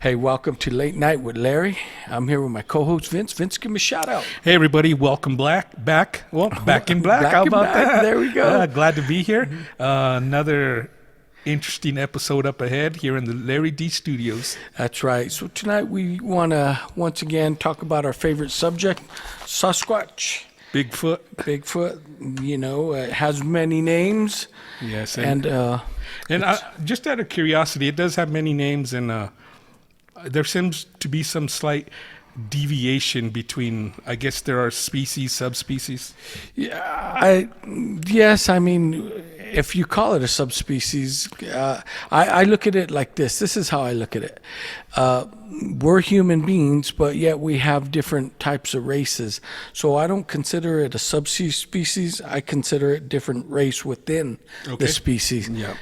Hey, welcome to Late Night with Larry. I'm here with my co-host Vince. Vince, give me a shout out. Hey everybody, welcome back. Well, back in black. Back How in about black. that? There we go. Glad to be here. Another interesting episode up ahead here in the Larry D Studios. That's right. So tonight we want to once again talk about our favorite subject, Sasquatch. Bigfoot, you know, it has many names. Yes, Just out of curiosity, it does have many names, and there seems to be some slight deviation between, I guess there are species, subspecies. Yes, I mean, if you call it a subspecies, I look at it like this. This is how I look at it. We're human beings, but yet we have different types of races. So I don't consider it a subspecies. I consider it different race within the species. Yeah.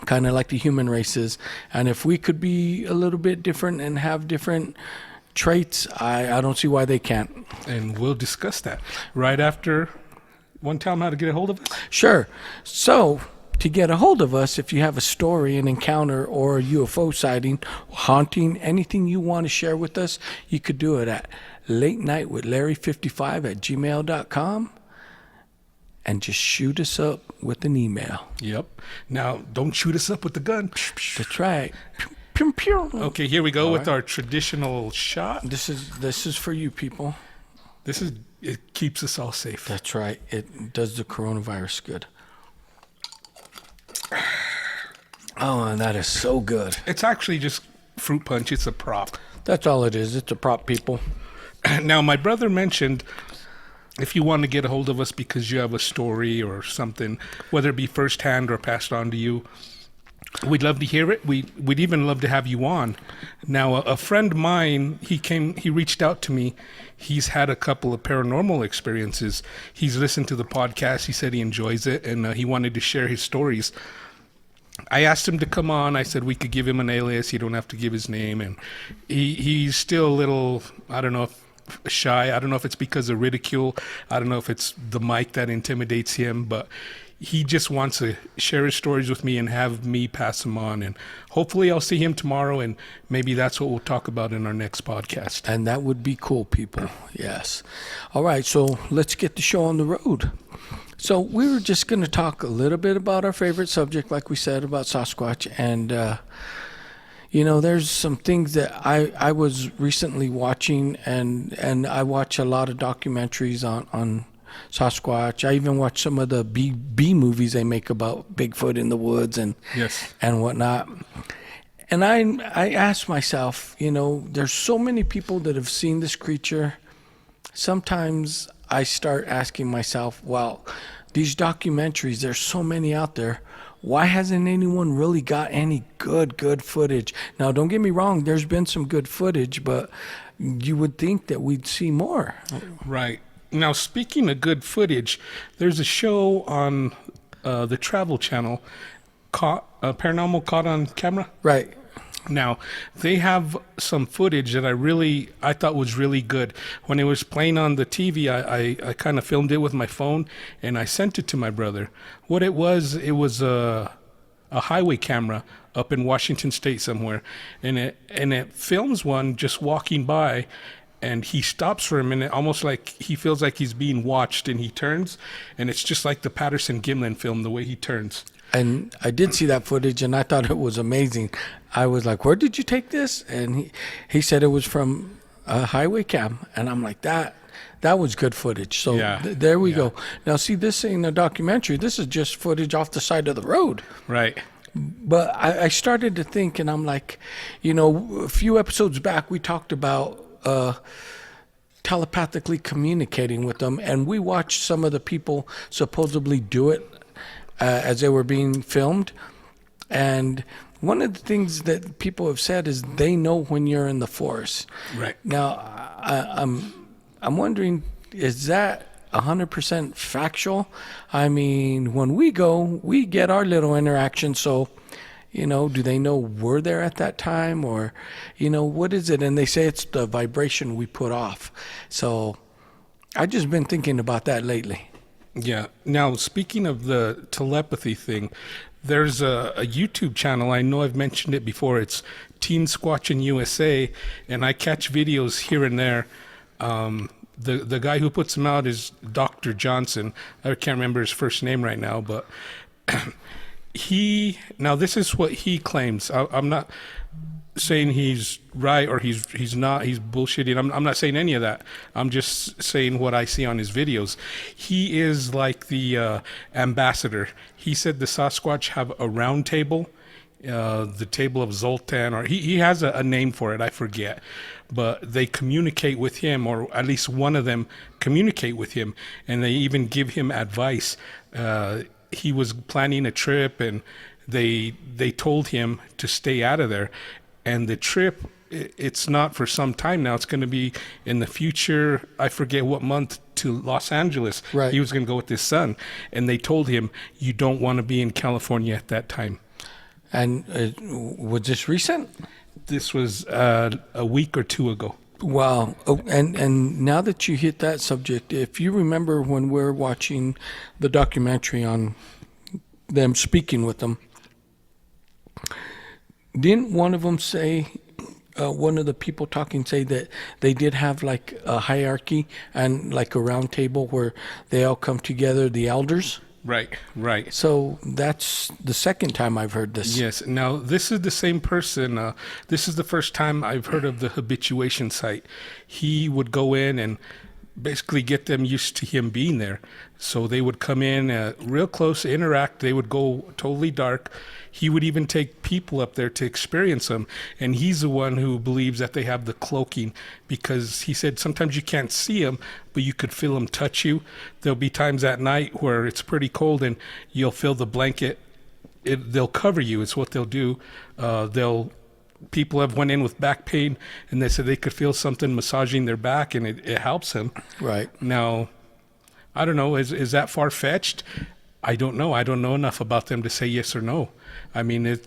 Kind of like the human races. And if we could be a little bit different and have different traits, I don't see why they can't. And we'll discuss that right after. One tell them how to get a hold of us? Sure. So, to get a hold of us, if you have a story, an encounter, or a UFO sighting, haunting, anything you want to share with us, you could do it at latenightwithlarry55@gmail.com. And just shoot us up with an email. Yep. Now, don't shoot us up with the gun. That's right. Pew, pew. Okay, here we go with our traditional shot. This is for you people. It keeps us all safe. That's right. It does the coronavirus good. Oh, and that is so good. It's actually just fruit punch. It's a prop. That's all it is. It's a prop, people. Now, my brother mentioned if you want to get a hold of us because you have a story or something, whether it be firsthand or passed on to you, we'd love to hear it. We'd even love to have you on. Now, a friend of mine, he reached out to me. He's had a couple of paranormal experiences. He's listened to the podcast. He said he enjoys it, and he wanted to share his stories. I asked him to come on. I said we could give him an alias. He don't have to give his name. And he's still a little, I don't know, shy. I don't know if it's because of ridicule. I don't know if it's the mic that intimidates him, but he just wants to share his stories with me and have me pass them on. And hopefully I'll see him tomorrow, and maybe that's what we'll talk about in our next podcast. And that would be cool, people. Yes. All right, so let's get the show on the road. So we were just going to talk a little bit about our favorite subject, like we said, about Sasquatch. And, you know, there's some things that I was recently watching, and I watch a lot of documentaries on Sasquatch. I even watch some of the B movies they make about Bigfoot in the woods and whatnot. And I asked myself, you know, there's so many people that have seen this creature. Sometimes I start asking myself, well, these documentaries, there's so many out there. Why hasn't anyone really got any good footage? Now, don't get me wrong, there's been some good footage, but you would think that we'd see more. Right. Now, speaking of good footage, there's a show on the Travel Channel, Paranormal Caught on Camera. Right. Now, they have some footage that I thought was really good. When it was playing on the TV, I kind of filmed it with my phone, and I sent it to my brother. What it was a highway camera up in Washington State somewhere, and it films one just walking by, and he stops for a minute, almost like he feels like he's being watched, and he turns, and it's just like the Patterson-Gimlin film, the way he turns. And I did see that footage, and I thought it was amazing. I was like, where did you take this? And he said it was from a highway cam. And I'm like, that was good footage. So there we go. Now, see, this ain't a documentary. This is just footage off the side of the road. Right. But I started to think, and I'm like, you know, a few episodes back, we talked about telepathically communicating with them. And we watched some of the people supposedly do it as they were being filmed. And one of the things that people have said is they know when you're in the forest. Right. Now, I'm wondering, is that 100% factual? I mean, when we go, we get our little interaction. So, you know, do they know we're there at that time, or, you know, what is it? And they say it's the vibration we put off. So I've just been thinking about that lately. Yeah. Now, speaking of the telepathy thing, there's a YouTube channel. I know I've mentioned it before. It's Teen Squatch in USA, and I catch videos here and there. The guy who puts them out is Dr. Johnson. I can't remember his first name right now, but now this is what he claims. I'm not saying he's right or he's not. He's bullshitting. I'm not saying any of that. I'm just saying what I see on his videos. He is like the ambassador. He said the Sasquatch have a round table, the table of Zoltan, or he has a name for it. I forget. But they communicate with him, or at least one of them communicate with him, and they even give him advice. He was planning a trip, and they told him to stay out of there. And the trip, it's not for some time now. It's going to be in the future. I forget what month, to Los Angeles. Right. He was going to go with his son, and they told him, you don't want to be in California at that time. And was this recent? This was a week or two ago. Wow. Oh, and now that you hit that subject, if you remember when we were watching the documentary on them speaking with them, didn't one of them say, one of the people talking say that they did have like a hierarchy and like a round table where they all come together, the elders? Right. So that's the second time I've heard this. Yes. Now, this is the same person. This is the first time I've heard of the habituation site. He would go in and basically get them used to him being there. So they would come in real close, interact. They would go totally dark. He would even take people up there to experience them. And he's the one who believes that they have the cloaking, because he said sometimes you can't see them, but you could feel them touch you. There'll be times at night where it's pretty cold and you'll feel the blanket. They'll cover you. It's what they'll do. People have went in with back pain, and they said they could feel something massaging their back, and it helps them. Right. Now, I don't know. Is that far-fetched? I don't know. I don't know enough about them to say yes or no. I mean,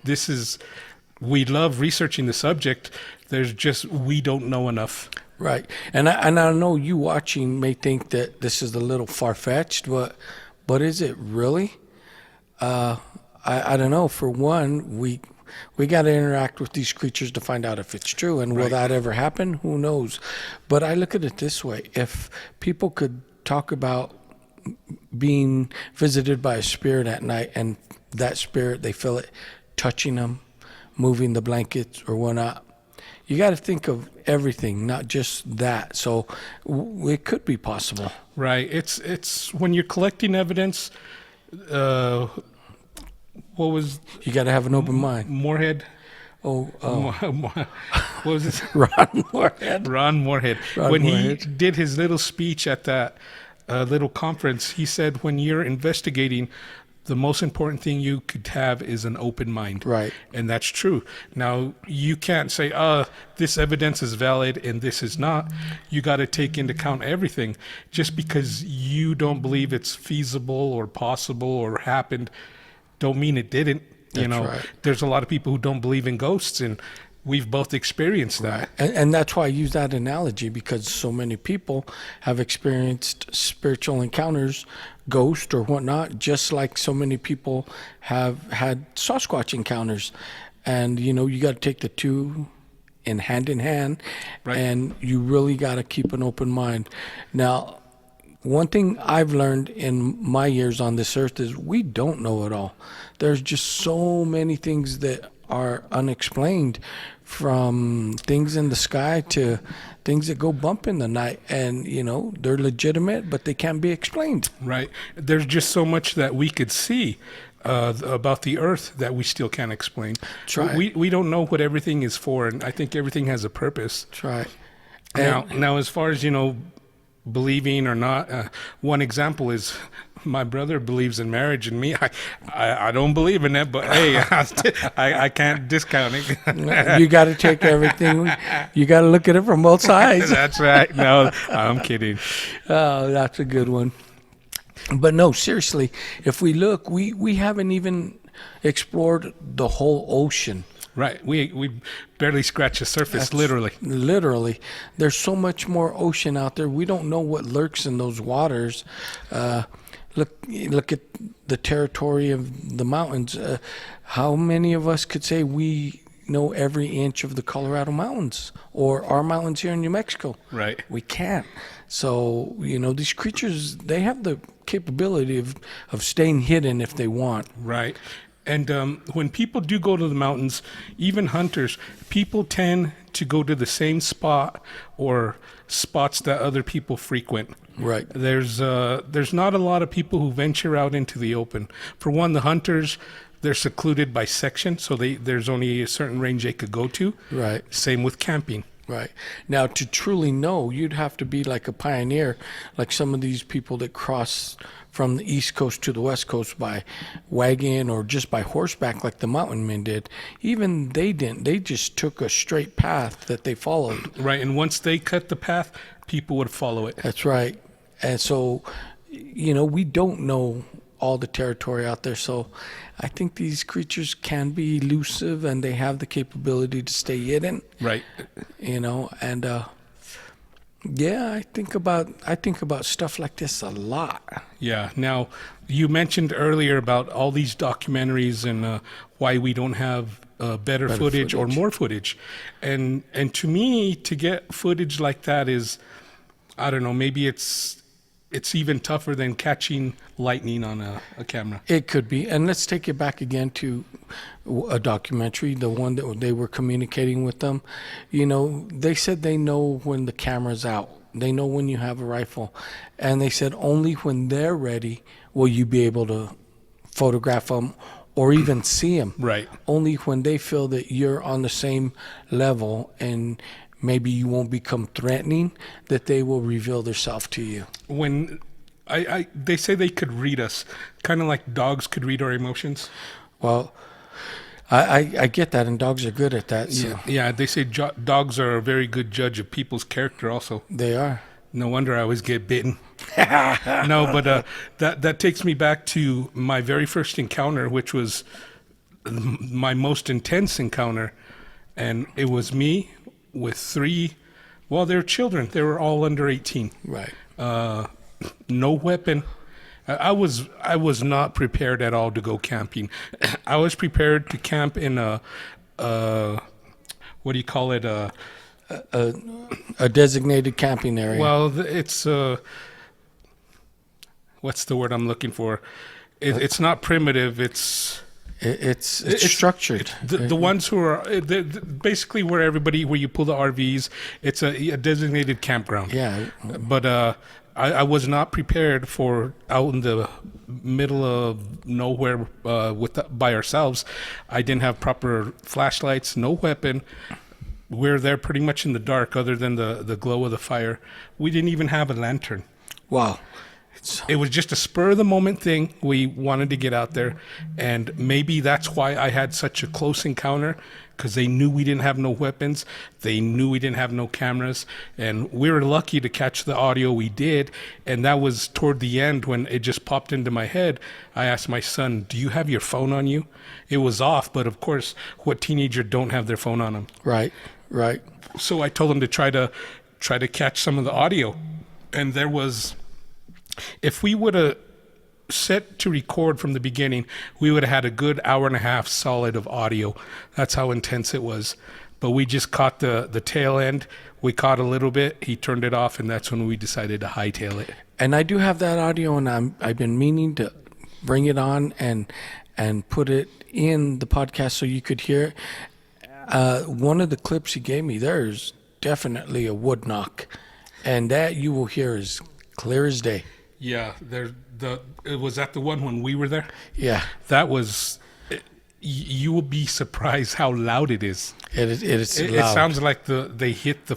we love researching the subject. We don't know enough. Right. And I know you watching may think that this is a little far-fetched, but is it really? I don't know. For one, we got to interact with these creatures to find out if it's true. And will that ever happen? Who knows? But I look at it this way. If people could talk about being visited by a spirit at night, and that spirit, they feel it touching them, moving the blankets or whatnot, you got to think of everything, not just that. So it could be possible. Right. It's when you're collecting evidence. What was You got to have an open mind. Moorhead? Oh, What was it? Ron Moorhead. Ron Moorhead. Ron When Moorhead. he did his little speech at that little conference, he said, when you're investigating, the most important thing you could have is an open mind. Right. And that's true. Now, you can't say, this evidence is valid and this is not. You got to take into account everything. Just because you don't believe it's feasible or possible or happened, don't mean it didn't. That's right. There's a lot of people who don't believe in ghosts, and we've both experienced that. And that's why I use that analogy, because so many people have experienced spiritual encounters, ghost or whatnot, just like so many people have had Sasquatch encounters. And, you got to take the two in hand, Right. and you really got to keep an open mind. Now, one thing I've learned in my years on this earth is we don't know it all. There's just so many things that are unexplained, from things in the sky to things that go bump in the night, and they're legitimate, but they can't be explained. Right. There's just so much that we could see about the earth that we still can't explain. That's right. We don't know what everything is for, and I think everything has a purpose. That's right. Now, as far as believing or not, one example is my brother believes in marriage, and me, I don't believe in that, but hey, I can't discount it. You got to take everything. You got to look at it from both sides. That's right. No, I'm kidding. Oh, that's a good one. But no, seriously, if we look, we haven't even explored the whole ocean. Right. We barely scratch the surface, literally. Literally. There's so much more ocean out there. We don't know what lurks in those waters. Look at the territory of the mountains. How many of us could say we know every inch of the Colorado mountains or our mountains here in New Mexico. Right. We can't. So, these creatures, they have the capability of staying hidden if they want. Right. And when people do go to the mountains, even hunters, people tend to go to the same spot or spots that other people frequent. Right. There's not a lot of people who venture out into the open. For one, the hunters, they're secluded by section, so there's only a certain range they could go to. Right. Same with camping. Right. Now, to truly know, you'd have to be like a pioneer, like some of these people that cross from the East Coast to the West Coast by wagon or just by horseback like the mountain men did. Even they didn't. They just took a straight path that they followed. Right, and once they cut the path, people would follow it. That's right. And so, we don't know all the territory out there. So I think these creatures can be elusive and they have the capability to stay hidden. Right. And yeah, I think about stuff like this a lot. Yeah. Now, you mentioned earlier about all these documentaries and why we don't have better footage or more footage. And to me, to get footage like that is, I don't know, maybe it's even tougher than catching lightning on a camera. It could be. And let's take it back again to a documentary, the one that they were communicating with them. They said they know when the camera's out. They know when you have a rifle. And they said only when they're ready will you be able to photograph them or even see them. Right. Only when they feel that you're on the same level and maybe you won't become threatening, that they will reveal themselves to you. When they say they could read us, kind of like dogs could read our emotions. Well, I get that, and dogs are good at that. So. Yeah, they say dogs are a very good judge of people's character also. They are. No wonder I always get bitten. No, but that takes me back to my very first encounter, which was my most intense encounter. And it was me with they're children. They were all under 18. Right. No weapon. I was not prepared at all to go camping. I was prepared to camp in a what do you call it? A designated camping area. Well, it's what's the word I'm looking for? It's not primitive. It's structured. The ones who are basically where you pull the RVs. It's a designated campground. Yeah. But I was not prepared for out in the middle of nowhere by ourselves. I didn't have proper flashlights, no weapon. We're there pretty much in the dark, other than the glow of the fire. We didn't even have a lantern. Wow. It was just a spur of the moment thing. We wanted to get out there, and maybe that's why I had such a close encounter, because they knew we didn't have no weapons. They knew we didn't have no cameras, and we were lucky to catch the audio we did. And that was toward the end when it just popped into my head. I asked my son, "Do you have your phone on you?" It was off, but of course, what teenager don't have their phone on them? Right. So I told him to try to catch some of the audio, and there was. If we would have set to record from the beginning, we would have had a good hour and a half solid of audio. That's how intense it was. But we just caught the tail end. We caught a little bit. He turned it off, and that's when we decided to hightail it. And I do have that audio, and I've been meaning to bring it on and put it in the podcast so you could hear it. One of the clips he gave me, there's definitely a wood knock, and that you will hear as clear as day. Yeah, was that the one when we were there? Yeah. That was, you will be surprised how loud it is. It is loud. It sounds like they hit the,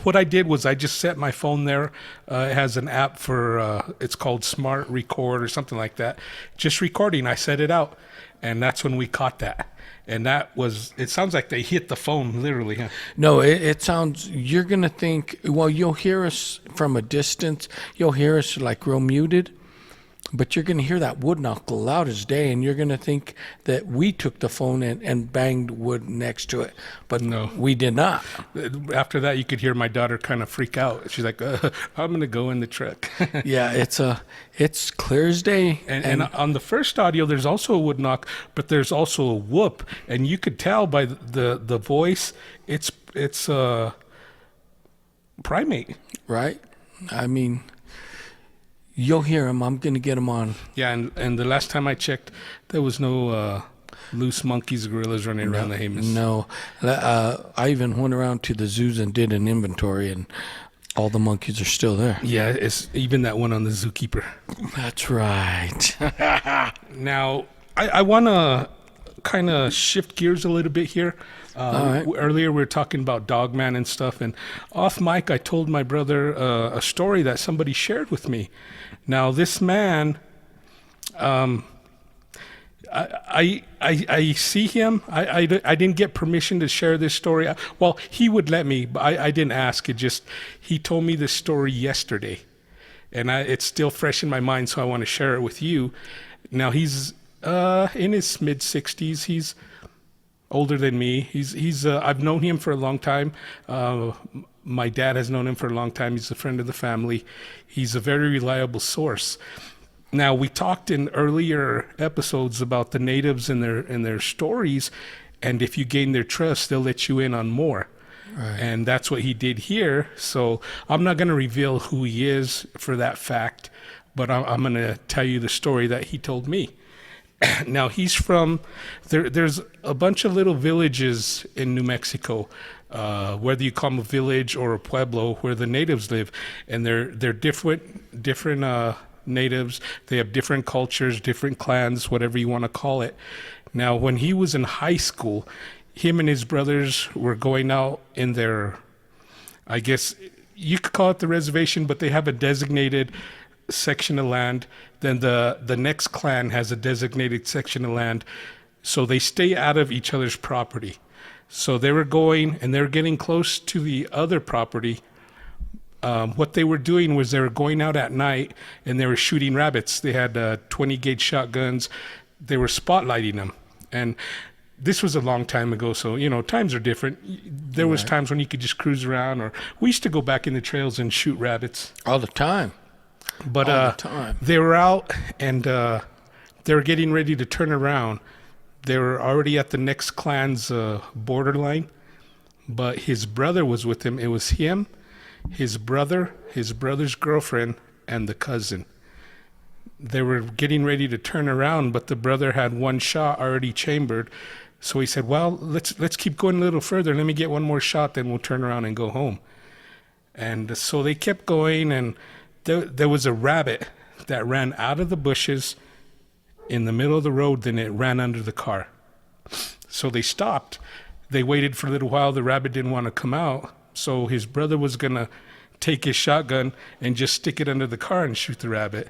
what I did was I just set my phone there. It has an app for, it's called Smart Record or something like that. Just recording, I set it out, and that's when we caught that. And it sounds like they hit the phone, literally. Huh? No, it sounds, you're going to think, well, you'll hear us from a distance. You'll hear us like real muted. But you're going to hear that wood knock loud as day, and you're going to think that we took the phone and banged wood next to it. But No. we did not. After that, you could hear my daughter kind of freak out. She's like, I'm going to go in the truck. Yeah, it's clear as day. And on the first audio, there's also a wood knock, but there's also a whoop. And you could tell by the voice, it's a primate. Right? I mean, you'll hear him. I'm going to get him on. Yeah, and the last time I checked, there was no loose monkeys, gorillas running around the Hamas. No. I even went around to the zoos and did an inventory, and all the monkeys are still there. Yeah, it's even that one on the zookeeper. That's right. Now, I want to kind of shift gears a little bit here. All right. Earlier, we were talking about Dogman and stuff, and off mic, I told my brother a story that somebody shared with me. Now, this man, I see him. I didn't get permission to share this story. Well, he would let me, but I didn't ask. He told me this story yesterday, and it's still fresh in my mind, so I want to share it with you. Now, he's in his mid-60s. He's older than me. He's I've known him for a long time. My dad has known him for a long time. He's a friend of the family. He's a very reliable source. Now, we talked in earlier episodes about the natives and their stories, and if you gain their trust, they'll let you in on more. Right. And that's what he did here. So I'm not going to reveal who he is for that fact, but I'm going to tell you the story that he told me. Now, he's from there's a bunch of little villages in New Mexico, whether you call them a village or a pueblo, where the natives live, and they're different natives. They have different cultures, different clans, whatever you want to call it. Now, when he was in high school, him and his brothers were going out in their, I guess you could call it the reservation, but they have a designated section of land. Then the next clan has a designated section of land, so they stay out of each other's property. So they were going, and they were getting close to the other property. What they were doing was they were going out at night, and they were shooting rabbits. They had 20 gauge shotguns. They were spotlighting them, and this was a long time ago, so times are different. There was times when you could just cruise around, or we used to go back in the trails and shoot rabbits All the time. but all the time. they were out, and they were getting ready to turn around. They were already at the next clan's borderline, but his brother was with him. It was him, his brother, his brother's girlfriend, and the cousin. They were getting ready to turn around, but the brother had one shot already chambered. So he said, well, let's keep going a little further. Let me get one more shot, then we'll turn around and go home. And so they kept going, and there was a rabbit that ran out of the bushes in the middle of the road, then it ran under the car. So they stopped. They waited for a little while. The rabbit didn't want to come out, so his brother was going to take his shotgun and just stick it under the car and shoot the rabbit.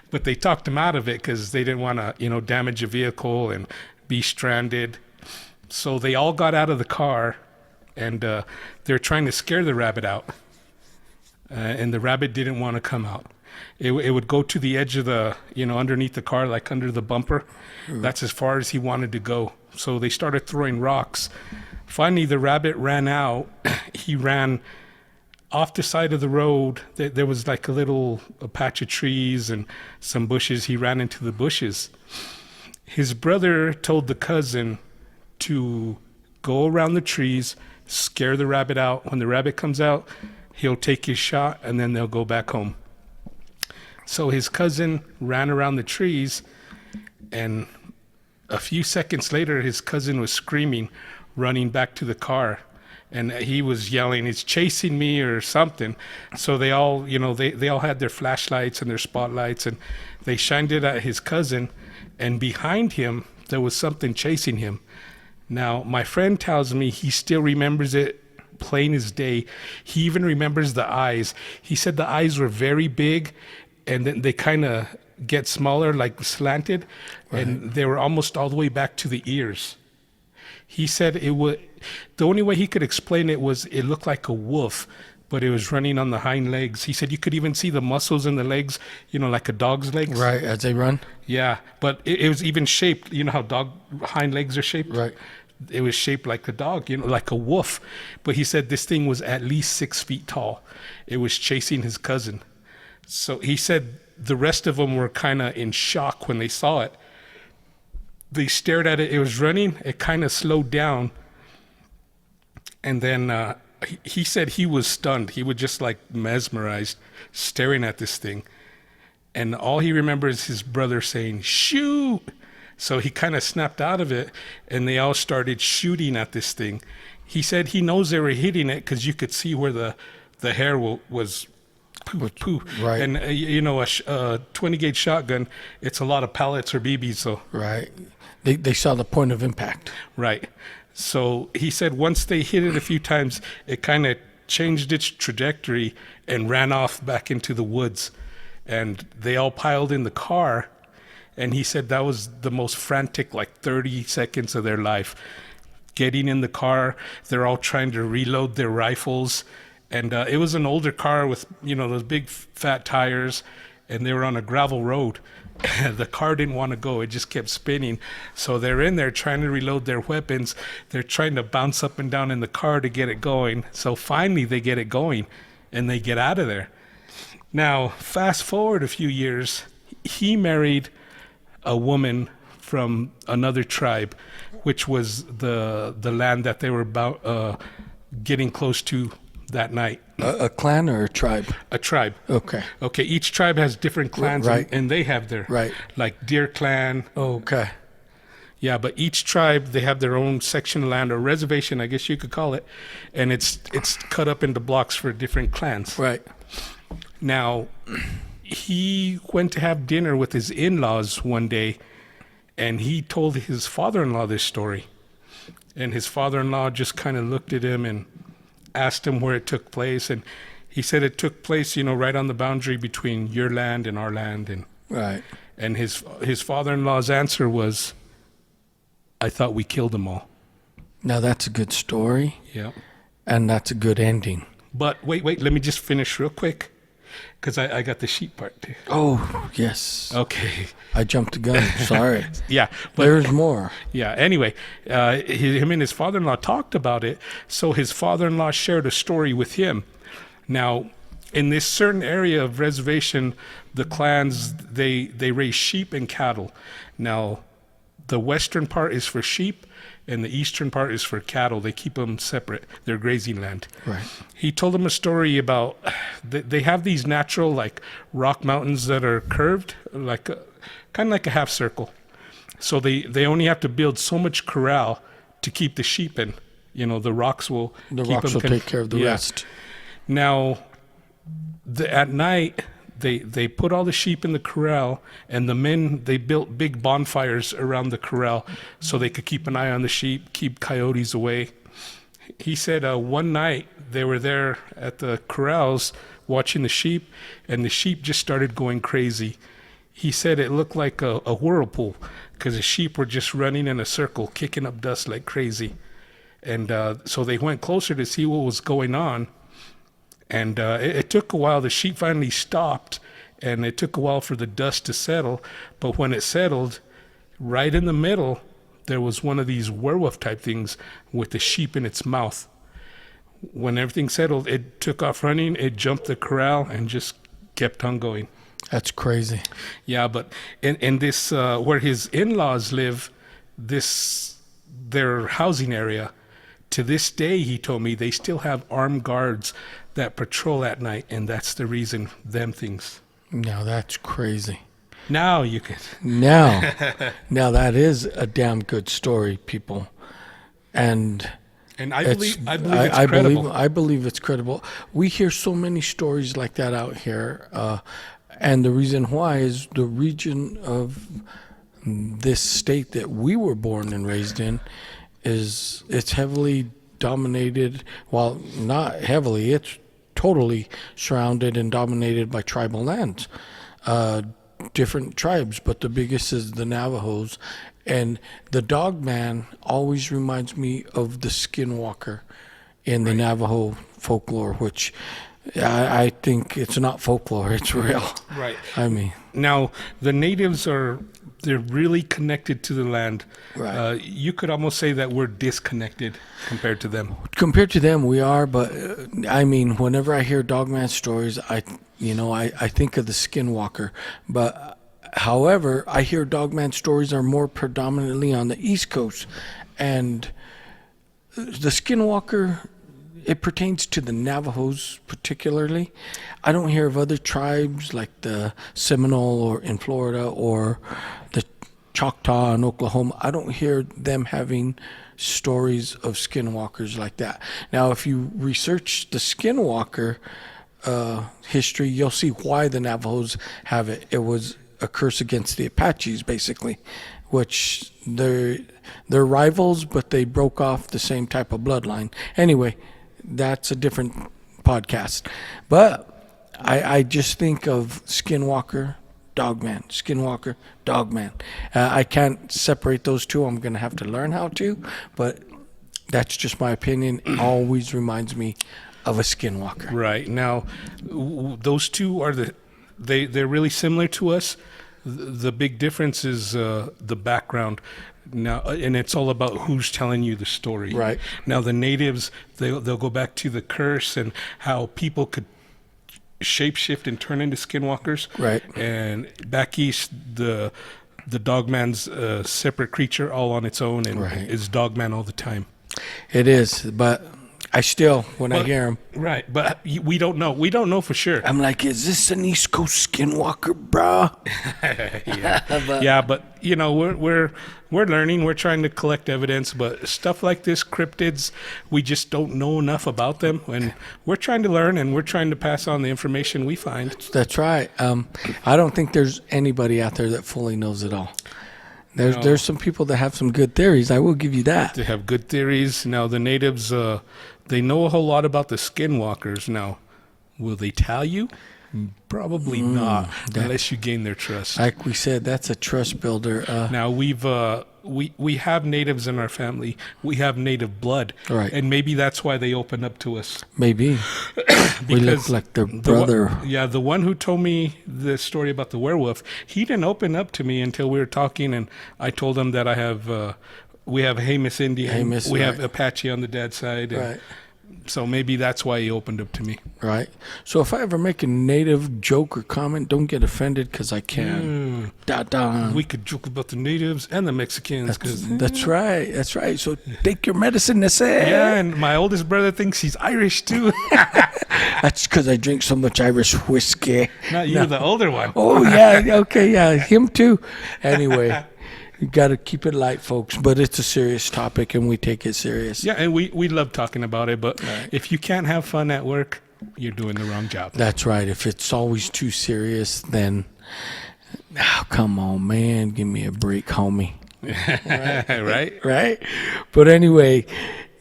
But they talked him out of it because they didn't want to, damage a vehicle and be stranded. So they all got out of the car, and they're trying to scare the rabbit out. And the rabbit didn't want to come out. It would go to the edge of the, underneath the car, like under the bumper. That's as far as he wanted to go. So they started throwing rocks. Finally, the rabbit ran out. He ran off the side of the road. There was like a patch of trees and some bushes. He ran into the bushes. His brother told the cousin to go around the trees, scare the rabbit out. When the rabbit comes out, he'll take his shot, and then they'll go back home. So his cousin ran around the trees, and a few seconds later, his cousin was screaming, running back to the car. And he was yelling, "He's chasing me," or something. So they all, they all had their flashlights and their spotlights, and they shined it at his cousin. And behind him, there was something chasing him. Now, my friend tells me he still remembers it plain as day. He even remembers the eyes. He said the eyes were very big, and then they kind of get smaller, like slanted, and they were almost all the way back to the ears. He said the only way he could explain it was it looked like a wolf, but it was running on the hind legs. He said you could even see the muscles in the legs, like a dog's legs. Right, as they run. Yeah, but it was even shaped. You know how dog hind legs are shaped? Right. It was shaped like a dog, like a wolf. But he said this thing was at least 6 feet tall. It was chasing his cousin. So he said the rest of them were kind of in shock when they saw it. They stared at it. It was running. It kind of slowed down. And then he said he was stunned. He was just like mesmerized, staring at this thing. And all he remembers is his brother saying, "Shoot!" So he kind of snapped out of it, and they all started shooting at this thing. He said he knows they were hitting it because you could see where the hair was poo. Right. And, a 20-gauge shotgun, it's a lot of pellets or BBs. So. Right. They saw the point of impact. Right. So he said once they hit it a few times, it kind of changed its trajectory and ran off back into the woods. And they all piled in the car. And he said that was the most frantic, 30 seconds of their life. Getting in the car, they're all trying to reload their rifles. And it was an older car with, those big fat tires. And they were on a gravel road. The car didn't want to go. It just kept spinning. So they're in there trying to reload their weapons. They're trying to bounce up and down in the car to get it going. So finally they get it going and they get out of there. Now, fast forward a few years, he married a woman from another tribe, which was the land that they were getting close to that night. A clan or a tribe? A tribe. Okay. Okay, each tribe has different clans, Right. and they have their, Right. like Deer Clan. Okay. Yeah, but each tribe, they have their own section of land or reservation, I guess you could call it, and it's cut up into blocks for different clans. Right. Now, he went to have dinner with his in-laws one day, and he told his father-in-law this story. And his father-in-law just kind of looked at him and asked him where it took place. And he said it took place, right on the boundary between your land and our land. And Right. and his father-in-law's answer was, "I thought we killed them all." Now that's a good story, Yeah. and that's a good ending. But wait, let me just finish real quick, because I got the sheep part too. Oh, yes. Okay. I jumped the gun. Sorry. Yeah. But There's more. yeah. Anyway, him and his father-in-law talked about it. So his father-in-law shared a story with him. Now, in this certain area of reservation, the clans, they raise sheep and cattle. Now, the western part is for sheep, and the eastern part is for cattle. They keep them separate. They're grazing land. Right. He told them a story about they have these natural rock mountains that are curved, kind of like a half circle. So they only have to build so much corral to keep the sheep in. The rocks will take care of the rest. Now, at night, they put all the sheep in the corral, and the men, they built big bonfires around the corral so they could keep an eye on the sheep, keep coyotes away. He said one night they were there at the corrals watching the sheep, and the sheep just started going crazy. He said it looked like a whirlpool because the sheep were just running in a circle, kicking up dust like crazy. And so they went closer to see what was going on. And it took a while. The sheep finally stopped, and it took a while for the dust to settle. But when it settled, right in the middle, there was one of these werewolf type things with the sheep in its mouth. When everything settled, it took off running. It jumped the corral and just kept on going. That's crazy. Yeah, but in this, where his in-laws live, their housing area, to this day, he told me, they still have armed guards that patrol at night, and that's the reason them things. Now that's crazy. Now you can. Now that is a damn good story, people. And I believe it's credible. I believe it's credible. We hear so many stories like that out here, and the reason why is the region of this state that we were born and raised in it's heavily dominated. Well, not heavily. It's totally surrounded and dominated by tribal lands, different tribes. But the biggest is the Navajos, and the Dogman always reminds me of the Skinwalker in the Navajo folklore, which I think it's not folklore, it's real. Right. I mean, Now, the natives they're really connected to the land. Right. You could almost say that we're disconnected compared to them. compared to them, we are, but I mean, whenever I hear Dogman stories, I think of the Skinwalker. But however, I hear Dogman stories are more predominantly on the East Coast, and the Skinwalker, it pertains to the Navajos particularly. I don't hear of other tribes like the Seminole or in Florida or the Choctaw in Oklahoma. I don't hear them having stories of skinwalkers like that. Now, if you research the Skinwalker history, you'll see why the Navajos have it. It was a curse against the Apaches, basically, which they're rivals, but they broke off the same type of bloodline. Anyway, that's a different podcast. But I just think of Skinwalker, Dogman, Skinwalker, Dogman. I can't separate those two. I'm going to have to learn how to, but that's just my opinion. It always reminds me of a Skinwalker. Right. Now, those two are they're really similar to us. The big difference is the background. Now, and it's all about who's telling you the story. Right. Now, the natives, they'll go back to the curse and how people could shapeshift and turn into skinwalkers. Right. And back east, the Dogman's a separate creature all on its own and Right. is Dogman all the time. It is, but I still, when I hear him, Right, but we don't know. We don't know for sure. I'm like, is this an East Coast Skinwalker, bruh? Yeah, but you know, we're learning. We're trying to collect evidence, but stuff like this, cryptids, we just don't know enough about them, and we're trying to learn, and we're trying to pass on the information we find. That's right. I don't think there's anybody out there that fully knows it all. There's some people that have some good theories. I will give you that. They have good theories. Now, the natives, they know a whole lot about the skinwalkers. Now, will they tell you? Probably not, unless you gain their trust. Like we said, that's a trust builder. Now, we have natives in our family. We have native blood. Right. And maybe that's why they open up to us. Maybe. We look like their brother. The one who told me the story about the werewolf, he didn't open up to me until we were talking, and I told him that we have Jemez Indian, we have Apache on the dad's side. And Right. so maybe that's why he opened up to me. Right. So if I ever make a native joke or comment, don't get offended because I can. We could joke about the natives and the Mexicans. That's right. That's right. So take your medicine, they say. Yeah, and my oldest brother thinks he's Irish too. That's because I drink so much Irish whiskey. Not you, the older one. Oh, yeah. Okay, yeah. Him too. Anyway, you got to keep it light, folks. But it's a serious topic, and we take it serious. Yeah, and we love talking about it. But if you can't have fun at work, you're doing the wrong job. That's right. If it's always too serious, then, come on, man. Give me a break, homie. Right? Right? But anyway,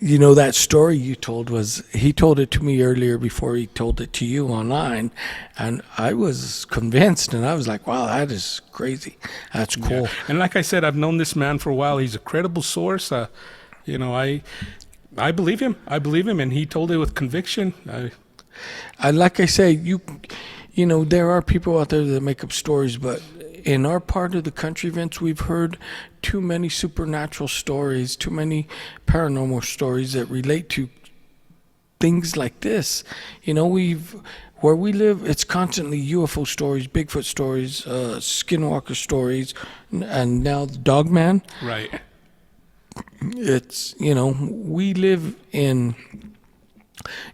you know, that story you told he told it to me earlier before he told it to you online, and I was convinced, and I was like, wow, that is crazy. That's cool. Yeah. And like I said, I've known this man for a while. He's a credible source. You know, I believe him. I believe him, and he told it with conviction. Like I say, you know, there are people out there that make up stories, but in our part of the country, Vince, we've heard too many supernatural stories, too many paranormal stories that relate to things like this. You know, where we live, it's constantly UFO stories, Bigfoot stories, Skinwalker stories, and now the Dogman. Right. It's, you know, we live in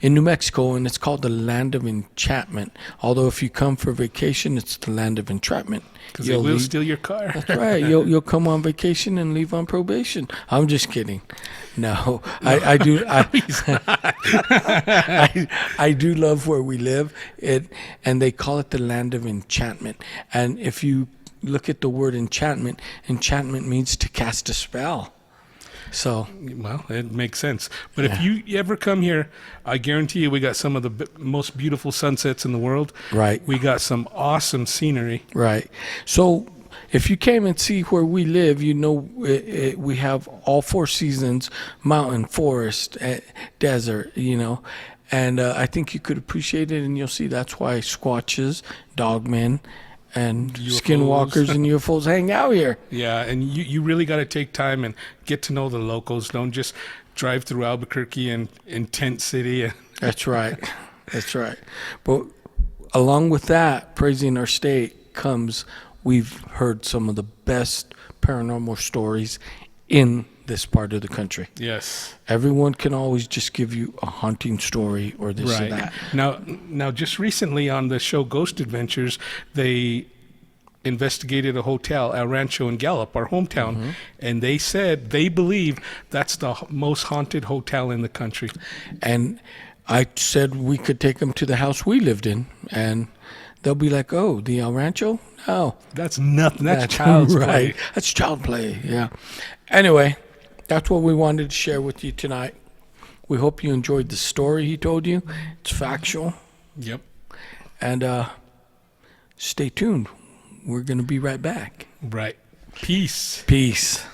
New Mexico, and it's called the land of enchantment. Although if you come for vacation, it's the land of entrapment. Because they will steal your car. That's right. You'll come on vacation and leave on probation. I'm just kidding. No, I do. I do love where we live. And they call it the land of enchantment. And if you look at the word enchantment means to cast a spell. So, well, it makes sense. But if you ever come here, I guarantee you we got some of the most beautiful sunsets in the world. Right. We got some awesome scenery. Right. So if you came and see where we live, you know, we have all four seasons, mountain, forest, desert, you know, And I think you could appreciate it, and you'll see that's why Squatches, Dogmen, and UFOs. Skinwalkers and UFOs hang out here. Yeah, and you really got to take time and get to know the locals. Don't just drive through Albuquerque and in Tent City. That's right. That's right. But along with that, praising our state comes, we've heard some of the best paranormal stories in this part of the country. Yes. Everyone can always just give you a haunting story or this or that. Now, just recently on the show Ghost Adventures, they investigated a hotel, El Rancho in Gallup, our hometown, and they said they believe that's the most haunted hotel in the country. And I said we could take them to the house we lived in, and they'll be like, "Oh, the El Rancho? No, That's nothing. That's child's right. play. That's child play." Yeah. Anyway, that's what we wanted to share with you tonight. We hope you enjoyed the story he told you. It's factual, Yep. and stay tuned. We're going to be right back. Right. Peace. Peace.